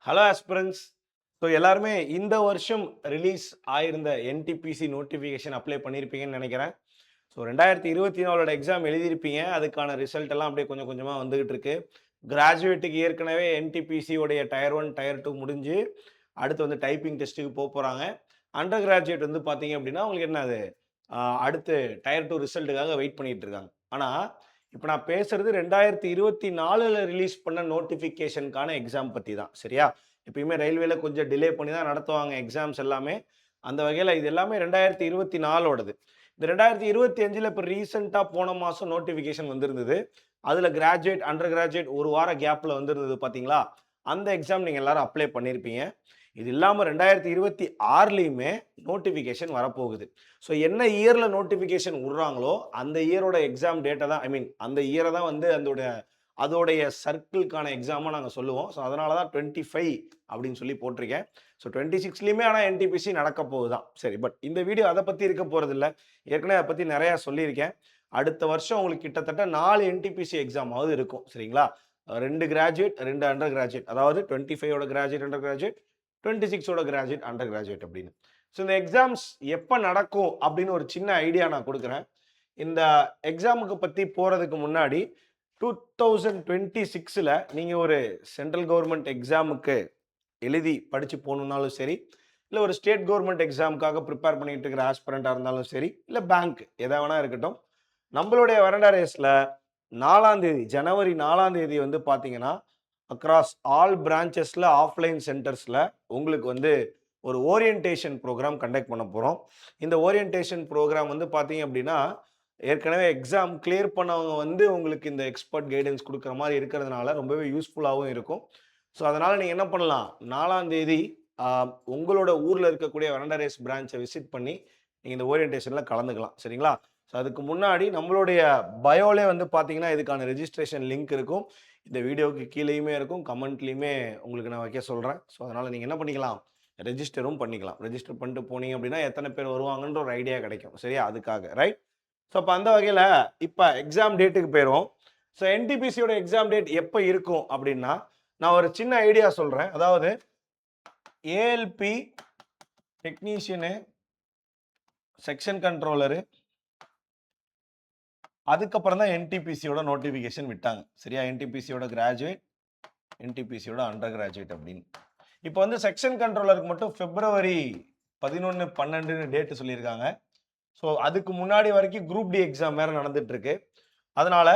Hello aspirants. So எல்லாருமே இந்த வருஷம் ரிலீஸ் ஆயிருந்த என்டிபிசி நோட்டிஃபிகேஷன் அப்ளை பண்ணியிருப்பீங்கன்னு நினைக்கிறேன். ஸோ 2024ஓட எக்ஸாம் எழுதியிருப்பீங்க. அதுக்கான ரிசல்ட் எல்லாம் அப்படியே கொஞ்சம் கொஞ்சமாக வந்துகிட்டு இருக்கு. கிராஜுவேட்டுக்கு ஏற்கனவே என்டிபிசி உடைய டயர் 1, டயர் 2 முடிஞ்சு அடுத்து வந்து டைப்பிங் டெஸ்ட்டுக்கு போகிறாங்க. அண்டர் கிராஜுவேட் வந்து பார்த்தீங்க அப்படின்னா உங்களுக்கு என்ன அது அடுத்து டயர் 2 ரிசல்ட்டுக்காக வெயிட் பண்ணிட்டு இருக்காங்க. ஆனால் இப்போ நான் பேசுறது 2024ல் ரிலீஸ் பண்ண நோட்டிஃபிகேஷனுக்கான எக்ஸாம் பற்றி தான். சரியா? எப்பயுமே ரயில்வேல கொஞ்சம் டிலே பண்ணி தான் நடத்துவாங்க எக்ஸாம்ஸ் எல்லாமே. அந்த வகையில் இது எல்லாமே 2024ஓடது. இந்த 2025ல் இப்போ ரீசெண்டாக போன மாதம் நோட்டிஃபிகேஷன் வந்திருந்தது. அதில் கிராஜுவேட், அண்டர் கிராஜுவேட் ஒரு வார கேப்பில் வந்திருந்தது பார்த்தீங்களா? அந்த எக்ஸாம் நீங்கள் எல்லாரும் அப்ளை பண்ணியிருப்பீங்க. இது இல்லாமல் 2026லையுமே நோட்டிஃபிகேஷன் வரப்போகுது. ஸோ என்ன இயரில் நோட்டிஃபிகேஷன் விட்றாங்களோ அந்த இயரோட எக்ஸாம் டேட்டை தான் அந்த இயரை தான் வந்து அதோடைய சர்க்கிள்கான எக்ஸாமாக நாங்கள் சொல்லுவோம். ஸோ அதனால தான் 25 அப்படின்னு சொல்லி போட்டிருக்கேன். ஸோ 26லையுமே ஆனால் என்டிபிசி நடக்க போகுதான். சரி, பட் இந்த வீடியோ அதை பற்றி இருக்க போகிறதில்ல. ஏற்கனவே அதை பற்றி நிறையா சொல்லியிருக்கேன். அடுத்த வருஷம் உங்களுக்கு கிட்டத்தட்ட 4 என்டிபிசி எக்ஸாமாவது இருக்கும். சரிங்களா? 2 கிராஜுவேட், 2 அண்டர் கிராஜுவேட். அதாவது 25ஓட கிராஜுவேட், அண்டர் கிராஜுவேட், 26ஓட கிராஜுவேட், அண்டர் கிராஜுவேட் அப்படின்னு. ஸோ இந்த எக்ஸாம்ஸ் எப்போ நடக்கும் அப்படின்னு ஒரு சின்ன ஐடியா நான் கொடுக்குறேன். இந்த எக்ஸாமுக்கு பற்றி போகிறதுக்கு முன்னாடி 2026ல் நீங்கள் ஒரு சென்ட்ரல் கவர்மெண்ட் எக்ஸாமுக்கு எழுதி படித்து போகணுன்னாலும் சரி, இல்லை ஒரு ஸ்டேட் கவர்மெண்ட் எக்ஸாமுக்காக ப்ரிப்பேர் பண்ணிட்டு இருக்கிற ஆஸ்பிரண்ட்டாக இருந்தாலும் சரி, இல்லை பேங்க் எதை வேணா இருக்கட்டும், நம்மளுடைய வரண்டா ரேஸில் 4ஆம் தேதி, ஜனவரி 4ஆம் தேதி வந்து பார்த்தீங்கன்னா அக்ராஸ் ஆல் பிரான்ச்சஸில் ஆஃப்லைன் சென்டர்ஸில் உங்களுக்கு வந்து ஒரு ஓரியன்டேஷன் ப்ரோக்ராம் கண்டக்ட் பண்ண போகிறோம். இந்த ஓரியன்டேஷன் ப்ரோக்ராம் வந்து பார்த்தீங்க அப்படின்னா ஏற்கனவே எக்ஸாம் கிளியர் பண்ணவங்க வந்து உங்களுக்கு இந்த எக்ஸ்பர்ட் கைடன்ஸ் கொடுக்குற மாதிரி இருக்கிறதுனால ரொம்பவே யூஸ்ஃபுல்லாகவும் இருக்கும். ஸோ அதனால் நீங்கள் என்ன பண்ணலாம், 4ஆம் தேதி உங்களோட ஊரில் இருக்கக்கூடிய வரண்டா ரேஸ் பிரான்ச்சை விசிட் பண்ணி நீங்கள் இந்த ஓரியன்டேஷனில் கலந்துக்கலாம். சரிங்களா? ஸோ அதுக்கு முன்னாடி நம்மளுடைய பயோலே வந்து பார்த்தீங்கன்னா இதுக்கான ரெஜிஸ்ட்ரேஷன் லிங்க் இருக்கும். இந்த வீடியோவுக்கு கீழேயுமே இருக்கும், கமெண்ட்லேயுமே உங்களுக்கு நான் வைக்க சொல்கிறேன். ஸோ அதனால் நீங்கள் என்ன பண்ணிக்கலாம், ரெஜிஸ்டரும் பண்ணிக்கலாம். ரெஜிஸ்டர் பண்ணிட்டு போனீங்க அப்படின்னா எத்தனை பேர் வருவாங்கன்ற ஒரு ஐடியா கிடைக்கும். சரியா? அதுக்காக ரைட். ஸோ அப்போ அந்த வகையில் இப்போ எக்ஸாம் டேட்டுக்கு போயிடும். ஸோ என்டிபிசியோட எக்ஸாம் டேட் எப்போ இருக்கும் அப்படின்னா, நான் ஒரு சின்ன ஐடியா சொல்கிறேன். அதாவது ஏஎல்பி டெக்னீஷியனு, செக்ஷன் கண்ட்ரோலரு, அதுக்கப்புறம் தான் என்டிபிசியோட நோட்டிஃபிகேஷன் விட்டாங்க. சரியா? என்டிபிசியோட கிராஜுவேட், என்டிபிசியோட அண்டர் கிராஜுவேட் அப்படின்னு. இப்போ வந்து செக்ஷன் கண்ட்ரோலருக்கு மட்டும் February 11, 12 டேட்டு சொல்லியிருக்காங்க. ஸோ அதுக்கு முன்னாடி வரைக்கும் குரூப் டி எக்ஸாம் வேறு நடந்துட்டு இருக்கு. அதனால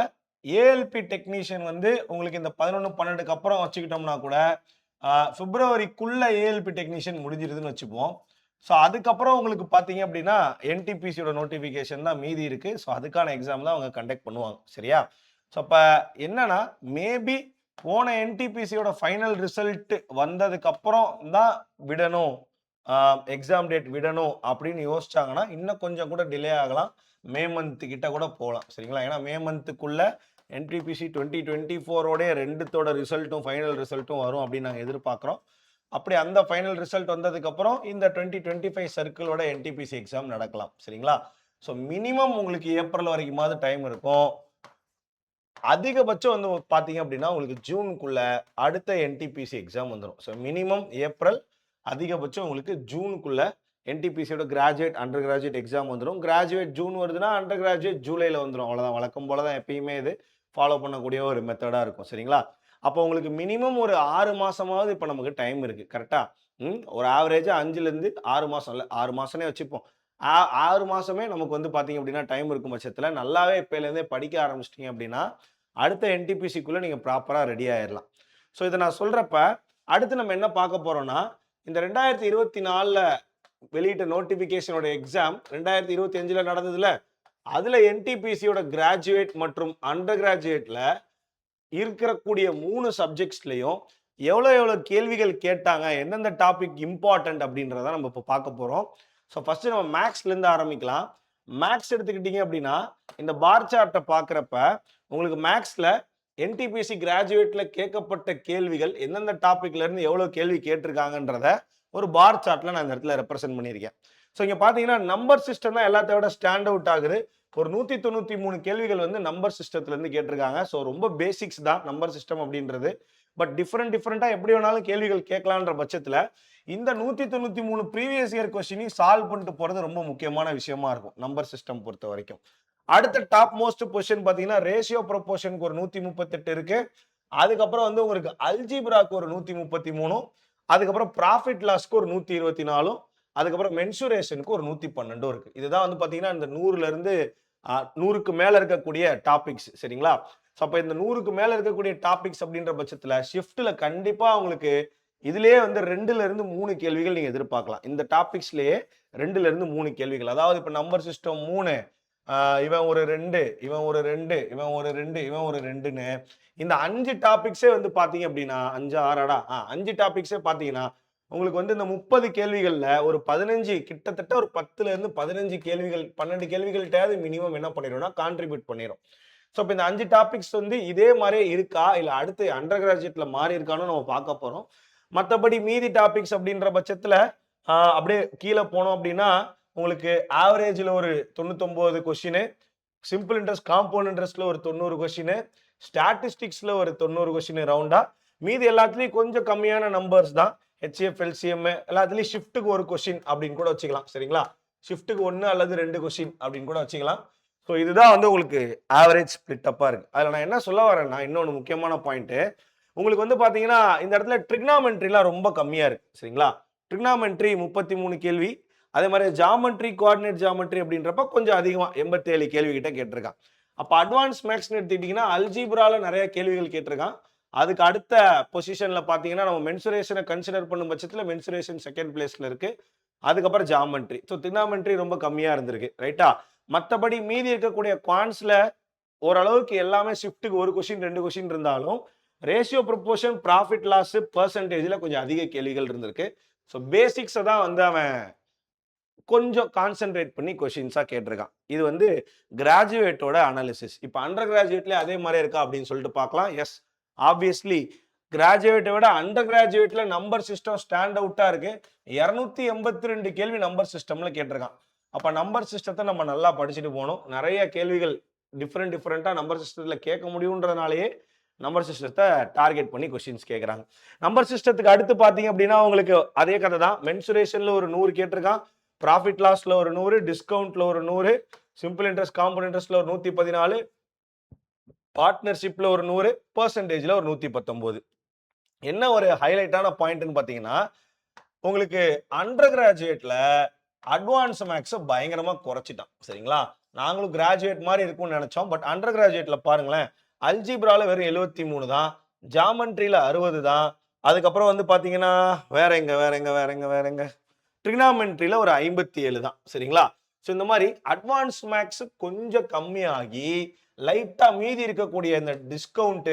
ஏஎல்பி டெக்னீஷியன் வந்து உங்களுக்கு இந்த 11, 12க்கு அப்புறம் வச்சுக்கிட்டோம்னா கூட பிப்ரவரிக்குள்ள ஏஎல்பி டெக்னீஷியன் முடிஞ்சிருதுன்னு வச்சுப்போம். ஸோ அதுக்கப்புறம் உங்களுக்கு பார்த்தீங்க அப்படின்னா என்டிபிசியோட நோட்டிஃபிகேஷன் தான் மீதி இருக்கு. ஸோ அதுக்கான எக்ஸாம் தான் அவங்க கண்டக்ட் பண்ணுவாங்க. சரியா? ஸோ அப்போ என்னன்னா மேபி போன என்டிபிசியோட ஃபைனல் ரிசல்ட் வந்ததுக்கு அப்புறம் தான் விடணும், எக்ஸாம் டேட் விடணும் அப்படின்னு யோசிச்சாங்கன்னா இன்னும் கொஞ்சம் கூட டிலே ஆகலாம். மே மந்த் கிட்ட கூட போகலாம். சரிங்களா? ஏன்னா மே மந்த்துக்குள்ள என்டிபிசி 2024ஓடைய 2த்தோட ரிசல்ட்டும் ஃபைனல் ரிசல்ட்டும் வரும் அப்படின்னு நாங்கள் எதிர்பார்க்குறோம். அப்படி அந்த ஃபைனல் ரிசல்ட் வந்ததுக்கப்புறம் இந்த 2025 சர்க்கிளோட என்டிபிசி எக்ஸாம் நடக்கலாம். சரிங்களா? ஸோ மினிமம் உங்களுக்கு ஏப்ரல் வரைக்குமாவது டைம் இருக்கும். அதிகபட்சம் வந்து பார்த்தீங்க அப்படின்னா உங்களுக்கு ஜூனுக்குள்ள அடுத்த என்டிபிசி எக்ஸாம் வந்துடும். ஸோ மினிமம் ஏப்ரல், அதிகபட்சம் உங்களுக்கு ஜூனுக்குள்ள என்டிபிசியோட கிராஜுவேட், அண்டர் கிராஜுவேட் எக்ஸாம் வந்துடும். கிராஜுவேட் ஜூன் வருதுன்னா அண்டர் கிராஜுவேட் ஜூலையில் வந்துடும். அவ்வளோதான், வழக்கம் போல தான் எப்பயுமே இது ஃபாலோ பண்ணக்கூடிய ஒரு மெத்தடாக இருக்கும். சரிங்களா? அப்போ உங்களுக்கு மினிமம் ஒரு 6 மாதமாவது இப்போ நமக்கு டைம் இருக்குது. கரெக்டாக ஒரு ஆவரேஜாக 5லேருந்து 6 மாதம், இல்லை 6 மாதமே வச்சுப்போம். 6 மாதமே நமக்கு வந்து பார்த்தீங்க அப்படின்னா டைம் இருக்கும் பட்சத்தில் நல்லாவே இப்போலேருந்தே படிக்க ஆரம்பிச்சிட்டிங்க அப்படின்னா அடுத்த என்டிபிசிக்குள்ளே நீங்கள் ப்ராப்பராக ரெடி ஆயிடலாம். ஸோ இதை நான் சொல்கிறப்ப அடுத்து நம்ம என்ன பார்க்க போகிறோம்னா, இந்த 2024ல் வெளியிட்ட நோட்டிஃபிகேஷனோட எக்ஸாம் 2025ல் நடந்ததுல, அதில் என்டிபிசியோட கிராஜுவேட் மற்றும் அண்டர் கிராஜுவேட்டில் இருக்கக்கூடிய 3 சப்ஜெக்ட்ஸ்லையும் எவ்வளோ கேள்விகள் கேட்டாங்க, எந்தெந்த டாபிக் இம்பார்ட்டன்ட் அப்படின்றத நம்ம இப்போ பார்க்க போகிறோம். ஸோ ஃபஸ்ட்டு நம்ம மேக்ஸ்லேருந்து ஆரம்பிக்கலாம். மேக்ஸ் எடுத்துக்கிட்டீங்க அப்படின்னா இந்த பார் சார்ட்டை பார்க்குறப்ப உங்களுக்கு மேக்ஸில் என்டிபிசி கிராஜுவேட்டில் கேட்கப்பட்ட கேள்விகள் எந்தெந்த டாப்பிக்லேருந்து எவ்வளோ கேள்வி கேட்டிருக்காங்கன்றத ஒரு பார் சார்ட்டில் நான் இந்த இடத்துல ரெப்ரசென்ட் பண்ணியிருக்கேன். ஸோ இங்கே பார்த்தீங்கன்னா நம்பர் சிஸ்டம் தான் எல்லாத்த விட ஸ்டாண்ட் அவுட் ஆகுது. ஒரு 193 கேள்விகள் வந்து நம்பர் சிஸ்டத்துலேருந்து கேட்டிருக்காங்க. ஸோ ரொம்ப பேசிக்ஸ் தான் நம்பர் சிஸ்டம் அப்படின்றது. பட் டிஃப்ரெண்டா எப்படி வேணாலும் கேள்விகள் கேட்கலான்ற பட்சத்துல இந்த 193 ப்ரீவியஸ் இயர் கொஸ்டினையும் சால்வ் பண்ணிட்டு போறது ரொம்ப முக்கியமான விஷயமா இருக்கும் நம்பர் சிஸ்டம் பொறுத்த வரைக்கும். அடுத்த டாப் மோஸ்ட் பொசிஷன் பாத்தீங்கன்னா ரேஷியோ ப்ரொபோர்ஷனுக்கு ஒரு 138 இருக்கு. அதுக்கப்புறம் வந்து உங்களுக்கு அல்ஜிப்ராக்கு ஒரு 133, அதுக்கப்புறம் ப்ராஃபிட் லாஸ்க்கு ஒரு 124, அதுக்கப்புறம் மென்சுரேஷனுக்கு ஒரு 112 இருக்கு. இதுதான் வந்து பாத்தீங்கன்னா இந்த 100ல இருந்து 100க்கு மேல இருக்கக்கூடிய டாபிக்ஸ் சரிங்களா. அப்ப இந்த 100க்கு மேல இருக்கக்கூடிய டாபிக்ஸ் அப்படின்ற பட்சத்துல ஷிஃப்ட்ல கண்டிப்பா உங்களுக்கு இதுலயே வந்து 2ல இருந்து 3 கேள்விகள் நீங்க எதிர்பார்க்கலாம். இந்த டாபிக்ஸ்லயே 2ல இருந்து 3 கேள்விகள். அதாவது இப்ப நம்பர் சிஸ்டம் 3, இவன் ஒரு 2, இவன் ஒரு 2, இவன் ஒரு 2, இவன் ஒரு 2ன்னு இந்த 5 டாபிக்ஸே வந்து பாத்தீங்க அப்படின்னா 5 6 5 டாபிக்ஸே பாத்தீங்கன்னா உங்களுக்கு வந்து இந்த 30 கேள்விகள்ல ஒரு 15 கிட்டத்தட்ட ஒரு 10ல இருந்து 15 கேள்விகள் 12 கேள்விகள்ட்டாவது மினிமம் என்ன பண்ணிடும்னா கான்ட்ரிபியூட் பண்ணிடும். ஸோ இப்போ இந்த 5 டாபிக்ஸ் வந்து இதே மாதிரியே இருக்கா இல்லை அடுத்து அண்டர் கிராஜுவேட்ல மாறி இருக்கான்னு நம்ம பார்க்க போறோம். மற்றபடி மீதி டாபிக்ஸ் அப்படின்ற பட்சத்துல அப்படியே கீழே போனோம் அப்படின்னா உங்களுக்கு ஆவரேஜ்ல ஒரு 99 கொஸ்டின், சிம்பிள் இன்ட்ரெஸ்ட் காம்பவுண்ட் இன்ட்ரெஸ்ட்ல ஒரு 90 கொஸ்டின், ஸ்டாட்டிஸ்டிக்ஸ்ல ஒரு 90 கொஸ்டின் ரவுண்டா, மீதி எல்லாத்துலயும் கொஞ்சம் கம்மியான நம்பர்ஸ் தான். ஹெச்எஃப் எல்சிஎம் எல்லாத்துலயும் ஷிஃப்ட்டுக்கு ஒரு கொஸ்டின் அப்படின்னு கூட வச்சுக்கலாம் சரிங்களா. ஷிஃப்ட்டுக்கு 1 அல்லது 2 கொஸ்டின் அப்படின்னு கூட வச்சுக்கலாம். ஸோ இதுதான் வந்து உங்களுக்கு ஆவரேஜ் ஸ்பிளிட் அப்பா இருக்கு. அதில் நான் என்ன சொல்ல வரேன்னா இன்னொன்று முக்கியமான பாயிண்ட், உங்களுக்கு வந்து பார்த்தீங்கன்னா இந்த இடத்துல ட்ரிக்னாமெண்ட்ரிலாம் ரொம்ப கம்மியாக இருக்கு சரிங்களா. ட்ரிக்னாமெண்ட்ரி 33 கேள்வி, அதே மாதிரி ஜாமெட்ரி கோஆர்டினேட் ஜாமெட்ரி அப்படின்றப்ப கொஞ்சம் அதிகமாக 87 கேள்வி கிட்ட கேட்டிருக்கான். அப்போ அட்வான்ஸ் மேக்ஸ்னு எடுத்துக்கிட்டிங்கன்னா அல்ஜிப்ரால நிறைய கேள்விகள் கேட்டிருக்கான். அதுக்கு அடுத்த பொசிஷன்ல பார்த்தீங்கன்னா நம்ம மென்சுரேஷனை கன்சிடர் பண்ணும் பட்சத்தில் மென்சுரேஷன் செகண்ட் பிளேஸ்ல இருக்கு. அதுக்கப்புறம் ஜாமெட்ரி. ஸோ ட்ரிக்னாமெண்ட்ரி ரொம்ப கம்மியாக இருந்திருக்கு ரைட்டா. மற்றபடி மீதி இருக்கக்கூடிய குவான்ஸ்ல ஓரளவுக்கு எல்லாமே ஷிஃப்ட்டுக்கு ஒரு கொஸ்டின் 2 கொஸ்டின் இருந்தாலும் ரேஷியோ ப்ரொபோர்ஷன் ப்ராஃபிட் லாஸ் பெர்சன்டேஜ்ல கொஞ்சம் அதிக கேள்விகள் இருந்திருக்கு. ஸோ பேசிக்ஸை தான் வந்து அவன் கொஞ்சம் கான்சென்ட்ரேட் பண்ணி கொஸ்டின்ஸா கேட்டிருக்கான். இது வந்து கிராஜுவேட்டோட அனாலிசிஸ். இப்போ அண்டர் கிராஜுவேட்ல அதே மாதிரி இருக்கா அப்படின்னு சொல்லிட்டு பார்க்கலாம். எஸ் ஆப்வியஸ்லி கிராஜுவேட்டை விட அண்டர் கிராஜுவேட்ல நம்பர் சிஸ்டம் ஸ்டாண்ட் அவுட்டா இருக்கு. 282 கேள்வி நம்பர் சிஸ்டம்ல கேட்டிருக்கான். அப்ப நம்பர் சிஸ்டத்தை நம்ம நல்லா படிச்சுட்டு போகணும். நிறைய கேள்விகள் டிஃப்ரெண்டா நம்பர் சிஸ்டத்துல கேட்க முடியுன்றதுனாலேயே நம்பர் சிஸ்டத்தை டார்கெட் பண்ணி கொஸ்டின்ஸ் கேட்கறாங்க. நம்பர் சிஸ்டத்துக்கு அடுத்து பாத்தீங்க அப்படின்னா உங்களுக்கு அதே கதை தான். மென்சுரேஷன்ல ஒரு 100 கேட்டிருக்கான், ப்ராஃபிட் லாஸ்ல ஒரு 100, டிஸ்கவுண்ட்ல ஒரு 100, சிம்பிள் இன்ட்ரெஸ்ட் காம்பவுண்ட் இன்ட்ரெஸ்ட்ல ஒரு 114, பார்ட்னர்ஷிப்ல ஒரு 100, பெர்சன்டேஜ்ல ஒரு 119. என்ன ஒரு ஹைலைட்டான பாயிண்ட்னு பாத்தீங்கன்னா உங்களுக்கு அண்டர் கிராஜுவேட்ல அட்வான்ஸ் மேக்ஸ் பயங்கரமா குறைச்சிட்டான் சரிங்களா. நாங்களும் கிராஜுவேட் மாதிரி இருக்கும்னு நினைச்சோம். பட் அண்டர் கிராஜுவேட்ல பாருங்களேன், அல்ஜிப்ரால வெறும் 73 தான், ஜாமெட்ரியில 60 தான், அதுக்கப்புறம் வந்து பாத்தீங்கன்னா வேற எங்க ட்ரிக்னாமெட்ரியில ஒரு 57 தான் சரிங்களா. ஸோ இந்த மாதிரி அட்வான்ஸ் மேக்ஸ் கொஞ்சம் கம்மியாகி லைட்டா மீதி இருக்கக்கூடிய இந்த டிஸ்கவுண்ட்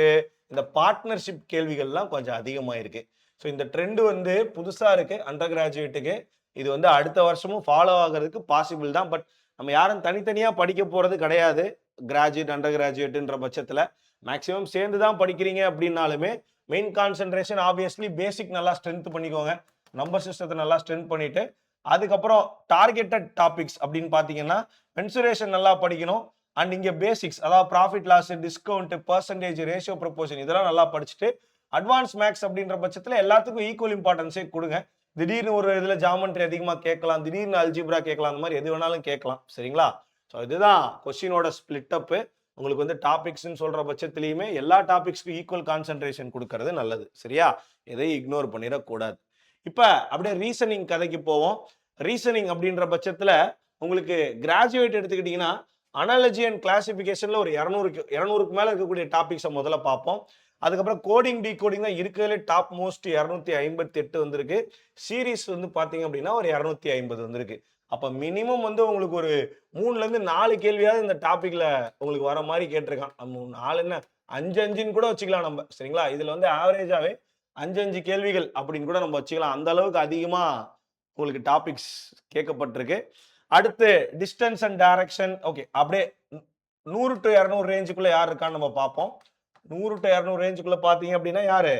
இந்த பார்ட்னர்ஷிப் கேள்விகள்லாம் கொஞ்சம் அதிகமாயிருக்கு. ஸோ இந்த ட்ரெண்ட் வந்து புதுசா இருக்கு அண்டர் கிராஜுவேட்டுக்கு. இது வந்து அடுத்த வருஷமும் ஃபாலோ ஆகிறதுக்கு பாசிபிள் தான். பட் நம்ம யாரும் தனித்தனியா படிக்க போறது கிடையாது. கிராஜுவேட் அண்டர் கிராஜுவேட்ன்ற பட்சத்துல மேக்சிமம் சேர்ந்து தான் படிக்கிறீங்க அப்படின்னாலுமே மெயின் கான்சென்ட்ரேஷன் ஆப்வியஸ்லி பேசிக் நல்லா ஸ்ட்ரென்த் பண்ணிக்கோங்க. நம்பர் சிஸ்டத்தை நல்லா ஸ்ட்ரென்த் பண்ணிட்டு அதுக்கப்புறம் டார்கெட்டட் டாபிக்ஸ் அப்படின்னு பாத்தீங்கன்னா மென்சுரேஷன் நல்லா படிக்கணும். அண்ட் இங்க பேசிக்ஸ் அதாவது profit loss, discount, percentage, ratio proportion இதெல்லாம் நல்லா படிச்சுட்டு அட்வான்ஸ் மேக்ஸ் அப்படின்ற பட்சத்துல எல்லாத்துக்கும் ஈக்குவல் இம்பார்ட்டன்ஸே கொடுங்க. திடீர்னு ஒரு இதுல ஜாமெட்ரி அதிகமா கேட்கலாம், திடீர்னு அல்ஜிப்ரா கேட்கலாம், அந்த மாதிரி எது வேணாலும் கேட்கலாம் சரிங்களா. ஸோ இதுதான் கொஸ்டினோட ஸ்பிளிட் அப். உங்களுக்கு வந்து டாபிக்ஸ்ன்னு சொல்ற பட்சத்திலையுமே எல்லா டாபிக்ஸ்க்கும் ஈக்குவல் கான்சென்ட்ரேஷன் கொடுக்கறது நல்லது சரியா. எதையும் இக்னோர் பண்ணிடக்கூடாது. இப்ப அப்படியே ரீசனிங் கதைக்கு போவோம். ரீசனிங் அப்படின்ற பட்சத்துல உங்களுக்கு கிராஜுவேட் எடுத்துக்கிட்டீங்கன்னா அனாலஜி அண்ட் கிளாசிபிகேஷன்ல ஒரு 200க்கு மேல இருக்கக்கூடிய டாபிக்ஸை முதல்ல பார்ப்போம். அதுக்கப்புறம் கோடிங் டீகோடிங் தான் இருக்கிறதுல டாப் மோஸ்ட் 258 வந்திருக்கு. சீரீஸ் வந்து பாத்தீங்க அப்படின்னா ஒரு 250 வந்திருக்கு. அப்ப மினிமம் வந்து உங்களுக்கு ஒரு 3ல இருந்து 4 கேள்வியாவது இந்த டாபிக்ல உங்களுக்கு வர மாதிரி கேட்டிருக்கான். 4 என்ன 5 கூட வச்சுக்கலாம் நம்ம சரிங்களா. இதுல வந்து ஆவரேஜாவே 5 கேள்விகள் அப்படின்னு கூட நம்ம வச்சுக்கலாம். அந்த அளவுக்கு அதிகமா உங்களுக்கு டாபிக்ஸ் கேட்கப்பட்டிருக்கு. அடுத்து டிஸ்டன்ஸ் அண்ட் டைரக்ஷன். ஓகே அப்படியே 100 to 200 ரேஞ்சுக்குள்ள யார் இருக்கான்னு நம்ம பார்ப்போம். 100 to 200 ரேஞ்சுக்குள்ள பாத்தீங்க அப்படின்னா யாரு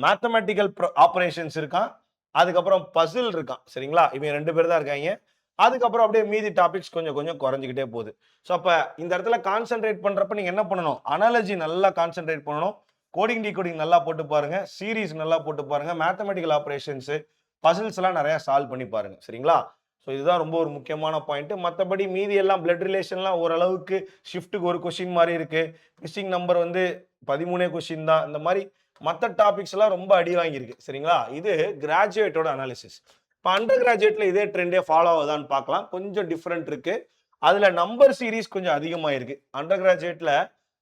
மேத்தமெட்டிக்கல் ஆபரேஷன்ஸ் இருக்கான், அதுக்கப்புறம் பசில் இருக்கான் சரிங்களா. இவங்க 2 பேர் தான் இருக்காங்க. அதுக்கப்புறம் அப்படியே மீதி டாபிக்ஸ் கொஞ்சம் கொஞ்சம் குறைஞ்சிக்கிட்டே போகுது. ஸோ அப்ப இந்த இடத்துல கான்சென்ட்ரேட் பண்றப்ப நீங்க என்ன பண்ணணும், அனாலஜி நல்லா கான்சென்ட்ரேட் பண்ணணும், கோடிங் டிகோடிங் நல்லா போட்டு பாருங்க, சீரிஸ் நல்லா போட்டு பாருங்க, மேத்தமெட்டிக்கல் ஆபரேஷன்ஸ், பசில்ஸ் எல்லாம் நிறைய சால்வ் பண்ணி பாருங்க. சரிங்களா? ஸோ இதுதான் ரொம்ப ஒரு முக்கியமான பாயிண்ட். மற்றபடி மீதி எல்லாம் பிளட் ரிலேஷன்லாம் ஓரளவுக்கு ஷிஃப்ட்டுக்கு ஒரு கொஸ்டின் மாதிரி இருக்கு. மிஸ்ஸிங் நம்பர் வந்து 13 கொஸ்டின் தான். இந்த மாதிரி மற்ற டாபிக்ஸ் எல்லாம் ரொம்ப அடி வாங்கியிருக்கு. சரிங்களா? இது கிராஜுவேட்டோட அனாலிசிஸ். இப்போ அண்டர் கிராஜுவேட்ல இதே ட்ரெண்டே ஃபாலோ ஆகுதான்னு பார்க்கலாம். கொஞ்சம் டிஃப்ரெண்ட் இருக்கு. அதுல நம்பர் சீரிஸ் கொஞ்சம் அதிகமாயிருக்கு. அண்டர் கிராஜுவேட்ல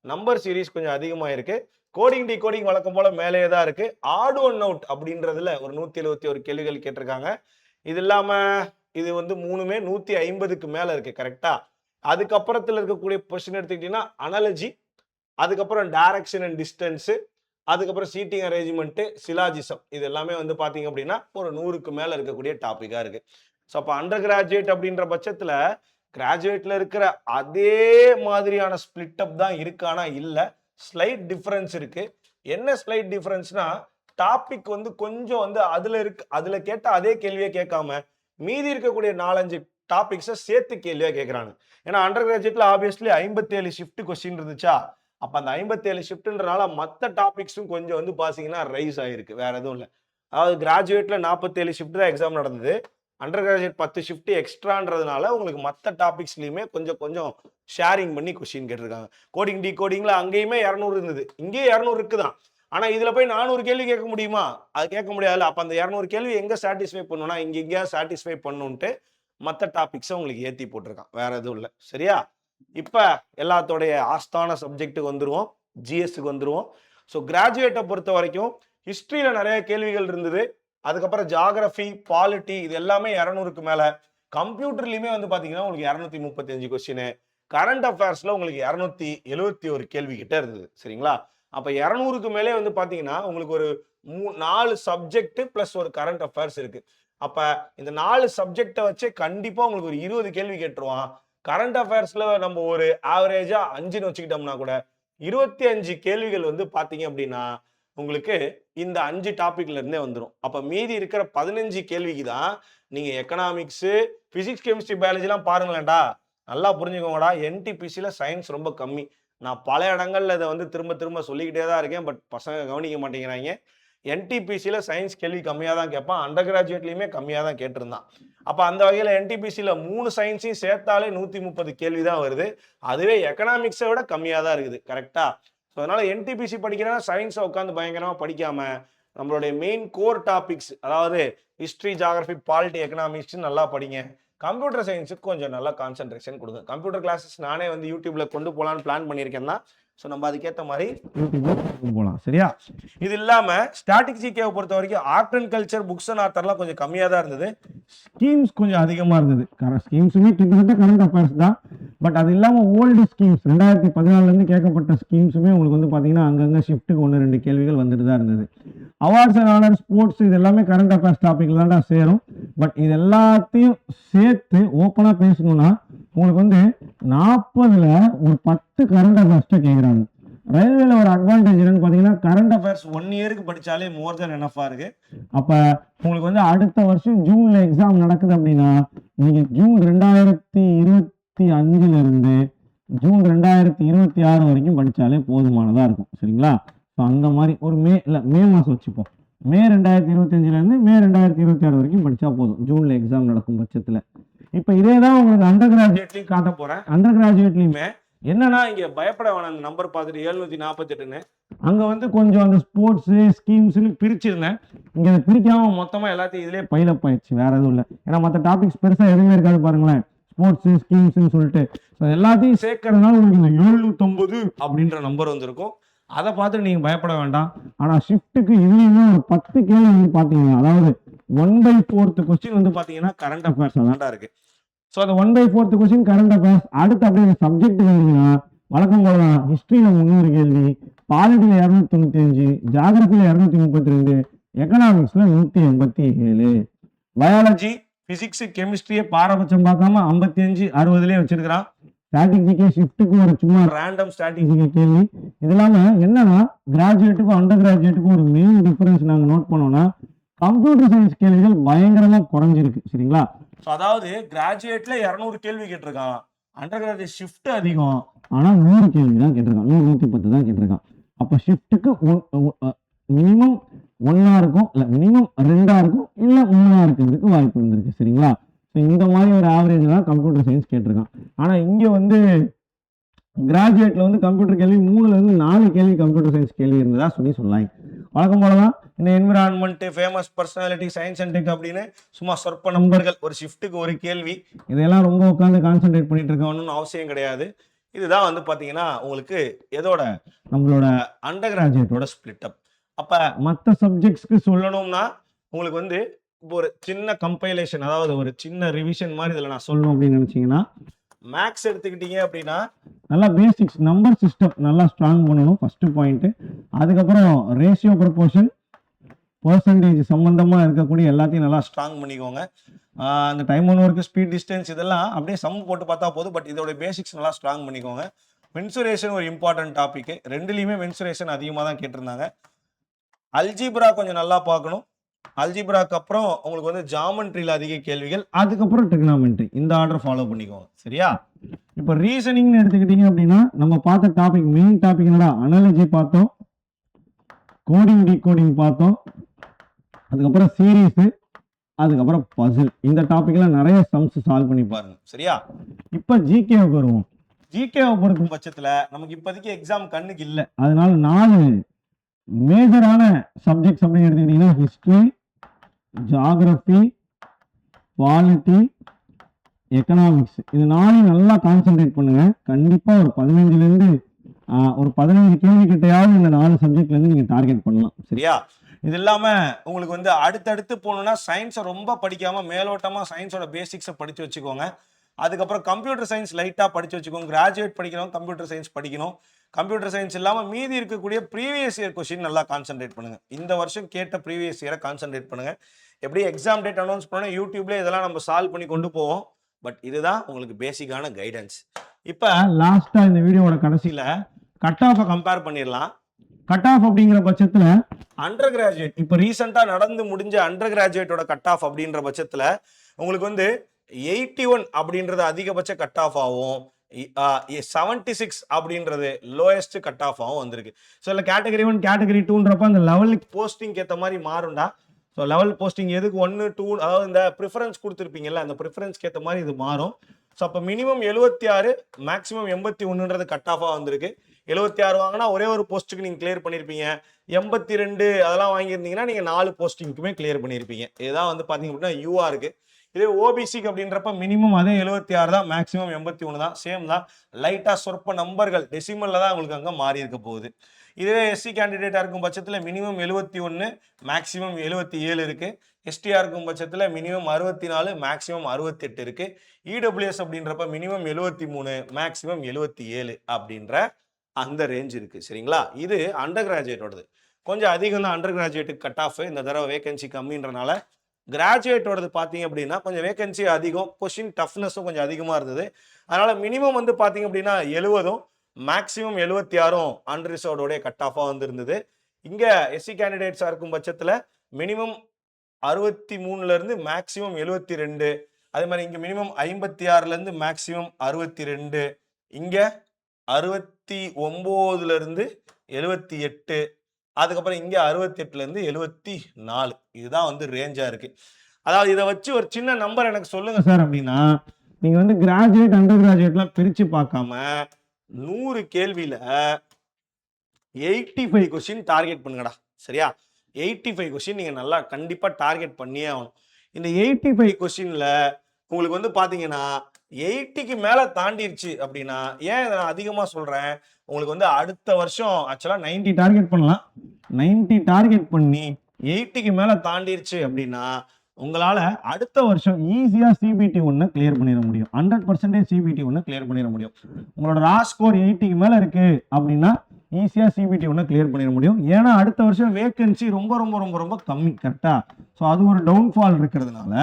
நம்பர் சீரிஸ் கொஞ்சம் அதிகமாயிருக்கு. கோடிங் டிகோடிங் வழக்கம் போல மேலேயே தான் இருக்கு. ஆட் ஒன் அவுட் அப்படின்றதுல ஒரு 171 கேள்விகள் கேட்டிருக்காங்க. இது இல்லாம இது வந்து மூணுமே 150க்கு மேல இருக்கு. கரெக்டா? அதுக்கப்புறத்துல இருக்கக்கூடிய கொஸ்டின் எடுத்துக்கிட்டீங்கன்னா அனாலஜி, அதுக்கப்புறம் டைரக்ஷன் அண்ட் டிஸ்டன்ஸ், அதுக்கப்புறம் சீட்டிங் அரேஞ்ச்மெண்ட், சிலாஜிசம், இது எல்லாமே வந்து பாத்தீங்க அப்படின்னா ஒரு 100க்கு மேல இருக்கக்கூடிய டாபிக்கா இருக்கு. ஸோ அப்போ அண்டர் கிராஜுவேட் அப்படின்ற பட்சத்துல கிராஜுவேட்ல இருக்கிற அதே மாதிரியான ஸ்பிளிட் அப் தான் இருக்கு. ஆனா இல்ல, ஸ்லைட் டிஃபரன்ஸ் இருக்கு. என்ன ஸ்லைட் டிஃபரன்ஸ்னா டாபிக் வந்து கொஞ்சம் வந்து அதுல கேட்ட அதே கேள்வியை கேட்காம மீதி இருக்கக்கூடிய 4-5 டாபிக்ஸை சேர்த்து கேள்வியா கேட்கறாங்க. ஏன்னா அண்டர் கிராஜுவேட்ல ஆப்வியஸ்லி 57 ஷிஃப்ட் கொஸ்டின் இருந்துச்சா, அப்ப அந்த 57 ஷிஃப்ட்ன்றனால மற்ற டாபிக்ஸும் கொஞ்சம் வந்து பாத்தீங்கன்னா ரைஸ் ஆயிருக்கு. வேற எதுவும் இல்லை. அதாவது கிராஜுவேட்ல 47 ஷிஃப்ட் தான் எக்ஸாம் நடந்தது. அண்டர் கிராஜுவேட் 10 ஷிஃப்ட் எக்ஸ்ட்ரான்றதுனால உங்களுக்கு மற்ற டாபிக்ஸ்லயுமே கொஞ்சம் கொஞ்சம் ஷேரிங் பண்ணி கொஸ்டின் கேட்டிருக்காங்க. கோடிங் டிகோடிங்ல அங்கேயுமே 200 இருந்தது, இங்கேயும் 200 இருக்குதான். ஆனா இதுல போய் 400 கேள்வி கேட்க முடியுமா? அது கேட்க முடியாதுல்ல. அப்ப அந்த 200 கேள்வி எங்க சாட்டிஸ்ஃபை பண்ணணும்னா இங்க எங்கேயா சாட்டிஸ்ஃபை பண்ணுன்ட்டு மற்ற டாபிக்ஸை உங்களுக்கு ஏத்தி போட்டிருக்கான். வேற எதுவும் இல்லை. சரியா? இப்ப எல்லாத்தோடைய ஆஸ்தான சப்ஜெக்ட்டுக்கு வந்துருவோம், ஜிஎஸ்க்கு வந்துருவோம். ஸோ கிராஜுவேட்டை பொறுத்த வரைக்கும் ஹிஸ்டரியில நிறைய கேள்விகள் இருந்தது. அதுக்கப்புறம் ஜியாகிரபி, பாலிட்டி, இது எல்லாமே 200க்கு மேல. கம்ப்யூட்டர்லயுமே வந்து பாத்தீங்கன்னா உங்களுக்கு 235 கொஸ்டின். கரண்ட் அஃபேர்ஸ்ல உங்களுக்கு 271 கேள்வி கிட்ட இருந்தது. சரிங்களா? அப்ப 200க்கு மேலே வந்து பாத்தீங்கன்னா உங்களுக்கு ஒரு 4 சப்ஜெக்ட் பிளஸ் ஒரு கரண்ட் அஃபேர்ஸ் இருக்கு. அப்ப இந்த 4 சப்ஜெக்டை வச்சு கண்டிப்பா உங்களுக்கு ஒரு 20 கேள்வி கேட்டுருவான். கரண்ட் அஃபேர்ஸ்ல நம்ம ஒரு ஆவரேஜா 5ன்னு வச்சுக்கிட்டோம்னா கூட 25 கேள்விகள் வந்து பாத்தீங்க அப்படின்னா உங்களுக்கு இந்த 5 டாபிக்ல இருந்தே வந்துடும். அப்ப மீதி இருக்கிற 15 கேள்விக்கு தான் நீங்க எக்கனாமிக்ஸ், பிசிக்ஸ், கெமிஸ்ட்ரி, பயாலஜி எல்லாம் பாருங்களேன்டா. நல்லா புரிஞ்சுக்கோங்கடா. என்டிபிசில சயின்ஸ் ரொம்ப கம்மி. நான் பல இடங்கள்ல இதை வந்து திரும்ப திரும்ப சொல்லிக்கிட்டே தான் இருக்கேன். பட் பசங்க கவனிக்க மாட்டேங்கிறாங்க. என்டிபிசில சயின்ஸ் கேள்வி கம்மியா தான் கேட்பான். அண்டர் கிராஜுவேட்லயுமே கம்மியா தான் கேட்டிருந்தான். அப்ப அந்த வகையில என்டிபிசில 3 சயின்ஸையும் சேர்த்தாலே 130 கேள்வி தான் வருது. அதுவே எக்கனாமிக்ஸை விட கம்மியா தான் இருக்குது. கரெக்டா? ஸோ அதனால என்டிபிசி படிக்கிறனா சயின்ஸை உட்காந்து பயங்கரமா படிக்காம நம்மளுடைய மெயின் கோர் டாபிக்ஸ், அதாவது ஹிஸ்டரி, ஜியாகிரபி, பாலிட்டி, எக்கனாமிக்ஸ் நல்லா படிங்க. கம்ப்யூட்டர் சயின்ஸுக்கு கொஞ்சம் நல்லா கான்சென்ட்ரேஷன் கொடுங்க. கம்ப்யூட்டர் கிளாஸஸ் நானே வந்து யூடியூப்ல கொண்டு போகலான்னு பிளான் பண்ணியிருக்கேன் தான். ஸோ நம்ம அதுக்கேற்ற மாதிரி போகலாம். சரியா? இது இல்லாம ஸ்டாட்டிக் ஜிகேவை பொறுத்த வரைக்கும் art and culture, books and ஆத்தர்லாம் கொஞ்சம் கம்மியாக தான் இருந்தது. ஸ்கீம்ஸ் கொஞ்சம் அதிகமாக இருந்தது. ஸ்கீம்ஸுமே கிட்டத்தட்ட கரண்ட் அஃபேர்ஸ் தான். பட் அது இல்லாமல் ஓல்டு ஸ்கீம்ஸ் 2014 கேட்கப்பட்ட ஸ்கீம்ஸுமே உங்களுக்கு வந்து பார்த்தீங்கன்னா அங்கங்கே ஷிஃப்ட்டுக்கு 1-2 கேள்விகள் வந்துட்டு தான் இருந்தது. அவார்ட்ஸ் அண்ட் ஆனர், ஸ்போர்ட்ஸ், இது எல்லாமே கரண்ட் அஃபேர்ஸ் டாபிக்ல தான் சேரும். பட் இது எல்லாத்தையும் சேர்த்து ஓப்பனாக பேசணும்னா உங்களுக்கு வந்து 40ல் ஒரு 10 கரண்ட் அஃபேர்ஸ்ட்டை கேட்குறாங்க. ரயில்வேல ஒரு அட்வான்டேஜ் என்னன்னு பார்த்தீங்கன்னா கரண்ட் அஃபேர்ஸ் 1 இயருக்கு படித்தாலே மோர் தென் எனஃபாக இருக்கு. அப்போ உங்களுக்கு வந்து அடுத்த வருஷம் ஜூனில் எக்ஸாம் நடக்குது அப்படின்னா நீங்கள் ஜூன் 2025 ஜூன் 2026 வரைக்கும் படித்தாலே போதுமானதாக இருக்கும். சரிங்களா? ஸோ அந்த மாதிரி ஒரு மே மாதம் வச்சுப்போம். மே 2025 மே 2026 வரைக்கும் படித்தா போதும் ஜூனில் எக்ஸாம் நடக்கும் பட்சத்தில். இப்போ இதே தான் உங்களுக்கு அண்டர் கிராஜுவேட்லையும் காட்ட போகிறேன். அண்டர் கிராஜுவேட்லையுமே என்னன்னா இங்கே பயப்பட வேணாம். அந்த நம்பர் பார்த்துட்டு 748ன்னு அங்கே வந்து கொஞ்சம் அந்த ஸ்போர்ட்ஸு, ஸ்கீம்ஸ்னு பிரிச்சிருந்தேன். இங்கே அதை பிரிக்காமல் மொத்தமாக எல்லாத்தையும் இதிலே பைலப் ஆயிடுச்சு. வேற எதுவும் இல்லை. ஏன்னா மற்ற டாபிக்ஸ் பெருசாக எதுவுமே இருக்காது பாருங்களேன். ஸ்போர்ட்ஸு, ஸ்கீம்ஸ்ன்னு சொல்லிட்டு எல்லாத்தையும் சேர்க்கறதுனால உங்களுக்கு 750 அப்படின்ற நம்பர் வந்திருக்கும். அதை பார்த்துட்டு நீங்கள் பயப்பட வேண்டாம். ஆனால் ஷிஃப்ட்டுக்கு இதுலேயுமே ஒரு 10 கேள்வி வந்து பார்த்தீங்கன்னா, அதாவது 1/4 கொஸ்டின் வந்து பார்த்தீங்கன்னா கரண்ட் அஃபேர்ஸ் தான்டா இருக்கு. ஸோ அந்த 1/4 கொஸ்டின் கரண்ட் அஃபேர்ஸ். அடுத்து அப்படியே சப்ஜெக்ட் வந்தீங்கன்னா வழக்கம் போல தான் ஹிஸ்ட்ரியில் 300 கேள்வி, பாலிட்டியில் 295, ஜியாகிரபியில் 232, எக்கனாமிக்ஸில் 187, பயாலஜி, பிசிக்ஸ், கெமிஸ்ட்ரியை பாரபட்சம் பார்க்காம 55, 60லேயே வச்சிருக்கிறான். ஸ்டாட்டிக் ஷிஃப்ட்டுக்கு ஒரு சும்மா ரேண்டம் ஸ்டாட்டிக் கேள்வி. இது இல்லாமல் என்னன்னா கிராஜுவேட்டுக்கும் அண்டர் கிராஜுவேட்டுக்கும் ஒரு மெயின் டிஃபரன்ஸ் நாங்கள் நோட் பண்ணோம்னா கம்ப்யூட்டர் சயின்ஸ் கேள்விகள் பயங்கரமாக குறைஞ்சிருக்கு. சரிங்களா? ஸோ அதாவது கிராஜுவேட்ல 200 கேள்வி கேட்டிருக்கான், அண்டர் கிராஜுவேட் ஷிஃப்ட் அதிகம், ஆனால் 100 கேள்வி தான் கேட்டிருக்கான், 110 தான் கேட்டிருக்கான். அப்போ ஷிஃப்ட்டுக்கு மினிமம் 1 இருக்கும், இல்லை மினிமம் 2 இருக்கும், இல்லை 3 இருக்கிறதுக்கு வாய்ப்பு இருந்திருக்கு. சரிங்களா? ஸோ இந்த மாதிரி ஒரு ஆவரேஜ் தான் கம்ப்யூட்டர் சயின்ஸ் கேட்டிருக்கான். ஆனால் இங்கே வந்து கிராஜுவேட்டில் வந்து கம்ப்யூட்டர் கேள்வி 3லேருந்து 4 கேள்வி கம்ப்யூட்டர் சயின்ஸ் கேள்வி இருந்ததா சொல்லலாம். வழக்கம் போல தான் இந்த environment, famous personality, science and tech அப்படின்னு சும்மா சொற்ப நம்பர்கள், ஒரு ஷிஃப்ட்டுக்கு ஒரு கேள்வி, இதெல்லாம் ரொம்ப உட்காந்து கான்சென்ட்ரேட் பண்ணிட்டு இருக்கணும்னு அவசியம் கிடையாது. இதுதான் வந்து பார்த்தீங்கன்னா உங்களுக்கு எதோட நம்மளோட அண்டர் கிராஜுவேட்டோட ஸ்பிளிட் அப். அப்போ மற்ற சப்ஜெக்ட்ஸ்க்கு சொல்லணும்னா உங்களுக்கு வந்து இப்போ ஒரு சின்ன கம்பைலேஷன், அதாவது ஒரு சின்ன ரிவிஷன் மாதிரி இதில் நான் சொல்லணும் அப்படின்னு நினச்சிங்கன்னா, மேக்ஸ் எடுத்துக்கிட்டீங்க அப்படின்னா நல்லா பேசிக்ஸ் நம்பர் சிஸ்டம் நல்லா ஸ்ட்ராங் பண்ணணும் ஃபர்ஸ்ட் பாயிண்ட். அதுக்கப்புறம் ரேஷியோ ப்ரொபோர்ஷன், பர்சன்டேஜ் சம்பந்தமாக இருக்கக்கூடிய எல்லாத்தையும் நல்லா ஸ்ட்ராங் பண்ணிக்கோங்க. அந்த time one work, speed, distance இதெல்லாம் அப்படியே சம் போட்டு பார்த்தா போதும். பட் இதோட பேசிக்ஸ் நல்லா ஸ்ட்ராங் பண்ணிக்கோங்க. மென்சுரேஷன் ஒரு இம்பார்ட்டன்ட் டாபிக், ரெண்டுலேயுமே மென்சுரேஷன் அதிகமாக தான் கேட்டிருந்தாங்க. அல்ஜிப்ரா கொஞ்சம் நல்லா பார்க்கணும். அல்ஜிப்ராக்கு அப்புறம் உங்களுக்கு வந்து ஜாமெண்ட்ரியில் அதிக கேள்விகள், அதுக்கப்புறம் டெக்னாமெண்ட்ரி. இந்த ஆர்டர் ஃபாலோ பண்ணிக்கோங்க. சரியா? இப்போ ரீசனிங்னு எடுத்துக்கிட்டீங்க அப்படின்னா நம்ம பார்த்த டாபிக், மெயின் டாபிக் என்னடா, அனாலஜி பார்த்தோம், கோடிங் டீகோடிங் பார்த்தோம், அதுக்கப்புறம் சீரீஸு, அதுக்கப்புறம் பசில். இந்த டாபிக்லாம் நிறைய சம்ஸ் சால்வ் பண்ணி பாருங்க. சரியா? இப்போ ஜிகேவுக்கு வருவோம். ஜிகேவை பொறுக்கும் பட்சத்தில் நமக்கு இப்போதைக்கு எக்ஸாம் கண்ணுக்கு இல்லை, அதனால 4 மேஜரான சப்ஜெக்ட்ஸ் அப்படின்னு எடுத்துக்கிட்டீங்கன்னா ஹிஸ்ட்ரி, ஜியாகிரபி, பாலிட்டி, எக்கனாமிக்ஸ். இது 4 நல்லா கான்சென்ட்ரேட் பண்ணுங்க. கண்டிப்பாக ஒரு 15லேருந்து ஒரு 15 கேள்வி கிட்டையாவது இந்த 4 சப்ஜெக்ட்லேருந்து நீங்கள் டார்கெட் பண்ணலாம். சரியா? இது இல்லாமல் உங்களுக்கு வந்து அடுத்தடுத்து போகணுன்னா சயின்ஸை ரொம்ப படிக்காமல் மேலோட்டமாக சயின்ஸோட பேசிக்ஸை படித்து வச்சுக்கோங்க. அதுக்கப்புறம் கம்ப்யூட்டர் சயின்ஸ் லைட்டாக படித்து வச்சுக்கோங்க. கிராஜுவேட் படிக்கணும், கம்ப்யூட்டர் சயின்ஸ் படிக்கணும். கம்ப்யூட்டர் சயின்ஸ் இல்லாமல் மீதி இருக்கக்கூடிய ப்ரீவியஸ் இயர் கொஸ்டின் நல்லா கான்சென்ட்ரேட் பண்ணுங்கள். இந்த வருஷம் கேட்ட ப்ரீவியஸ் இயரை கான்சென்ட்ரேட் பண்ணுங்கள். எப்படி எக்ஸாம் டேட் அனௌன்ஸ் பண்ணோன்னா யூடியூப்லேயே இதெல்லாம் நம்ம சால்வ் பண்ணி கொண்டு போவோம். பட் இதுதான் உங்களுக்கு பேசிக்கான கைடன்ஸ். இப்போ லாஸ்ட்டாக இந்த வீடியோவோட கடைசியில் கட் ஆஃபை கம்பேர் பண்ணிடலாம். கட் ஆஃப் அப்படிங்கிற பட்சத்தில் அண்டர் கிராஜுவேட், இப்போ ரீசெண்டாக நடந்து முடிஞ்ச அண்டர் கிராஜுவேட்டோட கட் ஆஃப் அப்படின்ற பட்சத்தில் உங்களுக்கு வந்து 81 அப்படின்றது அதிகபட்ச கட் ஆஃப் ஆகும், 76 அப்படின்றது லோயஸ்ட் கட் ஆஃப் ஆகும் வந்திருக்கு. ஸோ இல்லை கேட்டகரி 1 கேட்டகரி 2ன்றப்ப அந்த லெவலுக்கு போஸ்டிங் ஏற்ற மாதிரி மாறும்டா. ஸோ லெவல் போஸ்டிங் எதுக்கு 1, 2, அதாவது இந்த ப்ரிஃபரன்ஸ் கொடுத்துருப்பீங்கல்ல, அந்த ப்ரிஃபரன்ஸ்க்கு ஏற்ற மாதிரி இது மாறும். ஸோ அப்போ மினிமம் 76, மேக்ஸிமம் 81ன்றது கட் ஆஃபாக வந்திருக்கு. 76 வாங்கினா ஒரே ஒரு போஸ்ட்டுக்கு நீங்கள் கிளியர் பண்ணியிருப்பீங்க. 82 அதெல்லாம் வாங்கியிருந்தீங்கன்னா நீங்கள் 4 போஸ்டிங்க்குமே கிளியர் பண்ணியிருப்பீங்க. இதுதான் வந்து பார்த்தீங்க அப்படின்னா யூஆ இருக்குது. இதே ஓபிசிக்கு அப்படின்றப்ப மினிமம் அதே 76 தான், மேக்ஸிமம் 81 தான், சேம் தான். லைட்டாக சொற்ப நம்பர்கள் டெசிமலில் தான் உங்களுக்கு அங்கே மாறி இருக்க போகுது. இதே எஸ்சி கேண்டிடேட்டாக இருக்கும் பட்சத்தில் மினிமம் 71, மேக்ஸிமம் 77 இருக்குது. எஸ்டிஆர் இருக்கும் பட்சத்தில் மினிமம் 64, மேக்ஸிமம் 68 இருக்குது. இடபிள்யூஎஸ் அப்படின்றப்ப மினிமம் 73, மேக்ஸிமம் 77 அப்படின்ற அந்த ரேஞ்ச் இருக்குது. சரிங்களா? இது அண்டர் கிராஜுவேட்டோடது. கொஞ்சம் அதிகம் தான் அண்டர் கிராஜுவேட்டுக்கு கட் ஆஃப். இந்த தடவை வேகன்சி கம்மின்றனால கிராஜுவேட்டோடது பார்த்தீங்க அப்படின்னா கொஞ்சம் வேகன்சி அதிகம், கொஷின் டஃப்னஸும் கொஞ்சம் அதிகமாக இருந்தது. அதனால் மினிமம் வந்து பார்த்தீங்க அப்படின்னா 70, மேக்ஸிமம் 76 அன்ரிசர்வ்டோடைய கட் ஆஃபாக வந்துருந்தது. இங்கே எஸ்சி கேண்டிடேட்ஸாக இருக்கும் பட்சத்தில் மினிமம் 63லேருந்து மேக்ஸிமம் 72, அதே மாதிரி இங்கே மினிமம் 56லேருந்து மேக்ஸிமம் 62, இங்கே 69லேருந்து 78, அதுக்கப்புறம் இங்கே 68லேருந்து 74. இதுதான் வந்து ரேஞ்சாக இருக்குது. அதாவது இதை வச்சு ஒரு சின்ன நம்பர் எனக்கு சொல்லுங்கள் சார் அப்படின்னா, நீங்கள் வந்து கிராஜுவேட் அண்டர் கிராஜுவேட்லாம் பிரித்து பார்க்காம 100 கேள்வியில் 85 கொஸ்டின் டார்கெட் பண்ணுங்கடா. சரியா? 85 கொஸ்டின் நீங்கள் நல்லா கண்டிப்பாக டார்கெட் பண்ணியே ஆகணும். இந்த 85 கொஸ்டினில் உங்களுக்கு வந்து பார்த்தீங்கன்னா 80க்கு மேலே தாண்டிடுச்சு அப்படின்னா, ஏன் இதை நான் அதிகமாக சொல்கிறேன், உங்களுக்கு வந்து அடுத்த வருஷம் ஆக்சுவலாக 90 டார்கெட் பண்ணலாம். 90 டார்கெட் பண்ணி 80க்கு மேலே தாண்டிடுச்சு அப்படின்னா உங்களால் அடுத்த வருஷம் ஈஸியாக சிபிடி 1 கிளியர் பண்ணிட முடியும். 100% சிபிடி 1 கிளியர் பண்ணிட முடியும். உங்களோட ரா ஸ்கோர் 80க்கு மேலே இருக்குது அப்படின்னா ஈஸியாக சிபிடி 1 கிளியர் பண்ணிட முடியும். ஏன்னா அடுத்த வருஷம் வேகன்சி ரொம்ப ரொம்ப ரொம்ப ரொம்ப கம்மி. கரெக்டாக? ஸோ அது ஒரு டவுன்ஃபால் இருக்கிறதுனால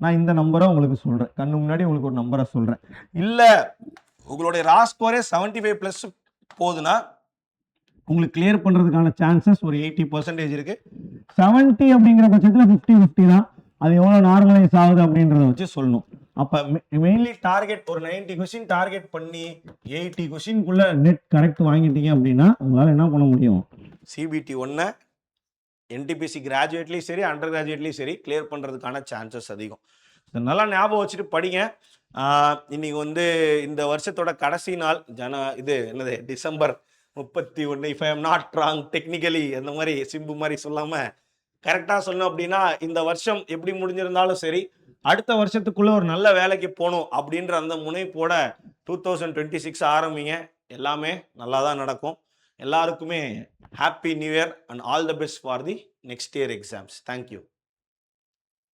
நான் இந்த நம்பரை உங்களுக்கு சொல்கிறேன். கண்ணு முன்னாடி உங்களுக்கு ஒரு நம்பரை சொல்கிறேன். இல்லை உங்களுடைய ரா ஸ்கோரே 75+ போகுதுன்னா உங்களுக்கு கிளியர் பண்ணுறதுக்கான சான்சஸ் ஒரு 80% இருக்குது. 70 அப்படிங்கிற பட்சத்தில் 50-50 தான். அது எவ்வளோ நார்மலைஸ் ஆகுது அப்படின்றத வச்சு சொல்லணும். அப்போ மெயின்லி டார்கெட் ஒரு 90 கொஸ்டின் டார்கெட் பண்ணி 80 கொஸ்டின்குள்ள நெட் கரெக்ட் வாங்கிட்டீங்க அப்படின்னா உங்களால் என்ன பண்ண முடியும்? சிபிடி 1 என்டிபிசி கிராஜுவேட்லேயும் சரி அண்டர் கிராஜுவேட்லேயும் சரி கிளியர் பண்ணுறதுக்கான சான்சஸ் அதிகம். இதை நல்லா ஞாபகம் வச்சுட்டு படிங்க. இன்னைக்கு வந்து இந்த வருஷத்தோட கடைசி நாள் இது என்னது December 31. If I am not wrong technically அந்த மாதிரி சிம்பு மாதிரி சொல்லாமல் கரெக்டாக சொல்லணும் அப்படின்னா இந்த வருஷம் எப்படி முடிஞ்சிருந்தாலும் சரி அடுத்த வருஷத்துக்குள்ள ஒரு நல்ல வேலைக்கு போகணும் அப்படின்ற அந்த முனைப்போட 2026 ஆரம்பிங்க. எல்லாமே நல்லா தான் நடக்கும். எல்லாருக்குமே happy new year and all the best for the next year exams. Thank you.